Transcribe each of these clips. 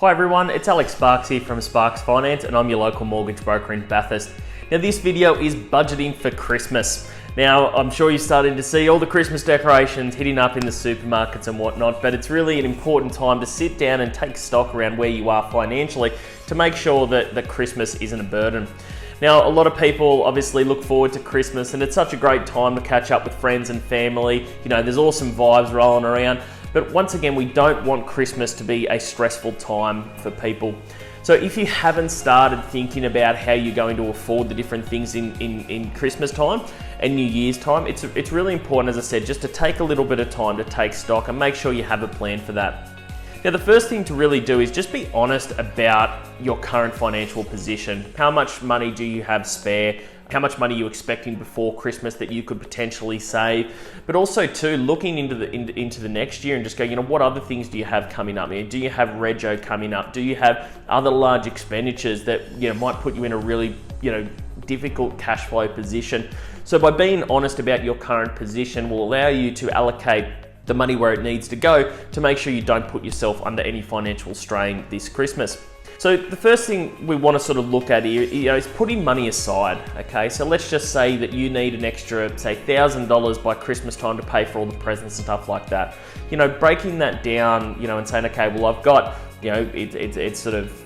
Hi everyone, it's Alex Sparks here from Sparks Finance and I'm your local mortgage broker in Bathurst. Now this video is budgeting for Christmas. Now I'm sure you're starting to see all the Christmas decorations hitting up in the supermarkets and whatnot, but it's really an important time to sit down and take stock around where you are financially to make sure that Christmas isn't a burden. Now, a lot of people obviously look forward to Christmas and it's such a great time to catch up with friends and family. You know, there's awesome vibes rolling around. But once again, we don't want Christmas to be a stressful time for people. So if you haven't started thinking about how you're going to afford the different things in Christmas time and New Year's time, it's really important, as I said, just to take a little bit of time to take stock and make sure you have a plan for that. Now, the first thing to really do is just be honest about your current financial position. How much money do you have spare? How much money are you expecting before Christmas that you could potentially save? But also too, looking into the next year and just going, what other things do you have coming up? Do you have rego coming up? Do you have other large expenditures that might put you in a really difficult cash flow position? So by being honest about your current position will allow you to allocate the money where it needs to go to make sure you don't put yourself under any financial strain this Christmas. So the first thing we want to sort of look at here is putting money aside, okay? So let's just say that you need an extra, say, $1,000 by Christmas time to pay for all the presents and stuff like that. Breaking that down, and saying, okay, well, I've got, it's sort of,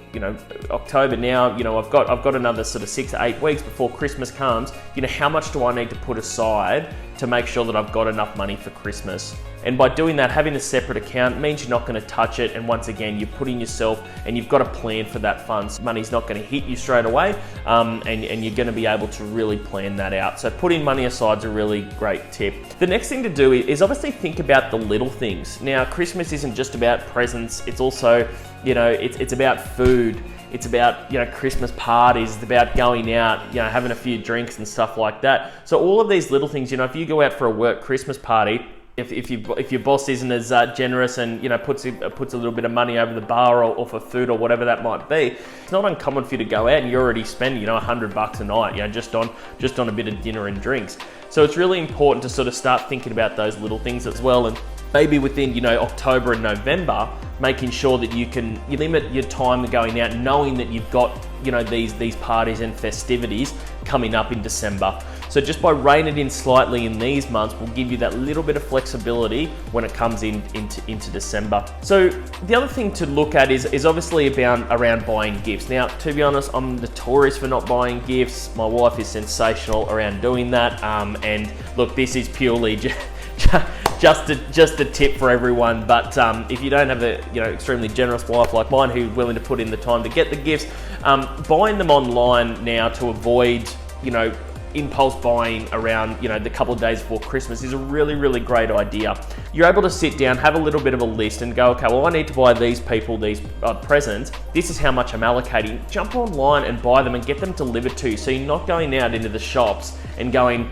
October now, I've got another sort of 6 to 8 weeks before Christmas comes. How much do I need to put aside to make sure that I've got enough money for Christmas? And by doing that, having a separate account means you're not going to touch it. And once again, you're putting yourself and you've got a plan for that funds. Money's not going to hit you straight away, and you're going to be able to really plan that out. So putting money aside is a really great tip. The next thing to do is obviously think about the little things. Now, Christmas isn't just about presents. It's also, it's about food. It's about, Christmas parties. It's about going out, having a few drinks and stuff like that. So all of these little things, if you go out for a work Christmas party, if your boss isn't as generous and puts a little bit of money over the bar or for food or whatever that might be, it's not uncommon for you to go out and you're already spending $100 a night, just on a bit of dinner and drinks. So it's really important to sort of start thinking about those little things as well, and maybe within October and November, making sure that you limit your time going out, knowing that you've got these parties and festivities coming up in December. So just by reining it in slightly in these months will give you that little bit of flexibility when it comes into December. So the other thing to look at is obviously around buying gifts. Now, to be honest, I'm notorious for not buying gifts. My wife is sensational around doing that. And look, this is purely just a tip for everyone. But if you don't have a extremely generous wife like mine who's willing to put in the time to get the gifts, buying them online now to avoid impulse buying around the couple of days before Christmas is a really, really great idea. You're able to sit down, have a little bit of a list and go, okay, well, I need to buy these people these presents. This is how much I'm allocating. Jump online and buy them and get them delivered to you. So you're not going out into the shops and going,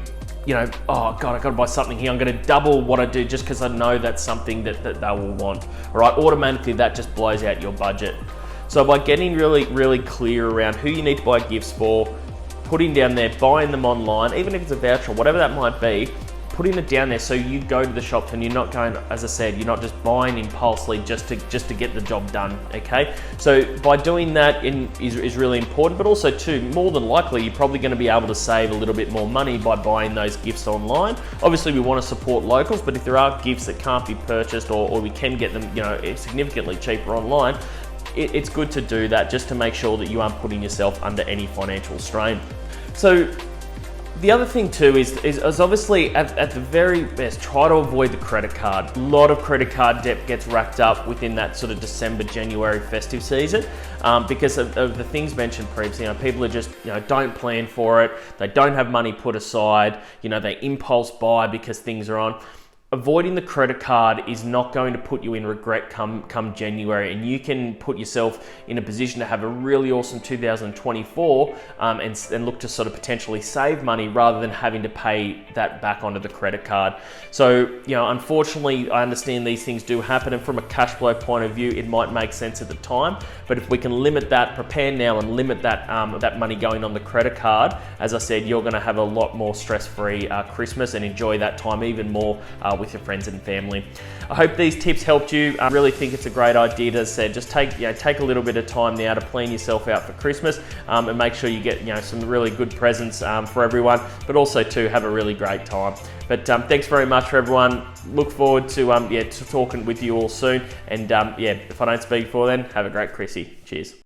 oh God, I've got to buy something here. I'm going to double what I do just because I know that's something that they will want. All right, automatically that just blows out your budget. So by getting really, really clear around who you need to buy gifts for, putting down there, buying them online, even if it's a voucher, whatever that might be, putting it down there so you go to the shops and you're not going, as I said, you're not just buying impulsively just to get the job done, okay? So by doing that is really important, but also too, more than likely, you're probably going to be able to save a little bit more money by buying those gifts online. Obviously, we want to support locals, but if there are gifts that can't be purchased or we can get them, significantly cheaper online, it's good to do that just to make sure that you aren't putting yourself under any financial strain. So the other thing too is obviously at the very best, try to avoid the credit card. A lot of credit card debt gets racked up within that sort of December, January festive season because of the things mentioned previously. People are just, don't plan for it. They don't have money put aside. They impulse buy because things are on. Avoiding the credit card is not going to put you in regret come January, and you can put yourself in a position to have a really awesome 2024 and look to sort of potentially save money rather than having to pay that back onto the credit card. So, unfortunately, I understand these things do happen, and from a cash flow point of view, it might make sense at the time. But if we can limit that, prepare now and limit that money going on the credit card, as I said, you're going to have a lot more stress-free Christmas and enjoy that time even more with your friends and family. I hope these tips helped you. I really think it's a great idea. As I said, just take a little bit of time now to plan yourself out for Christmas, and make sure you get some really good presents for everyone, but also to have a really great time. But thanks very much for everyone. Look forward to talking with you all soon. And if I don't speak before then, have a great Chrissy. Cheers.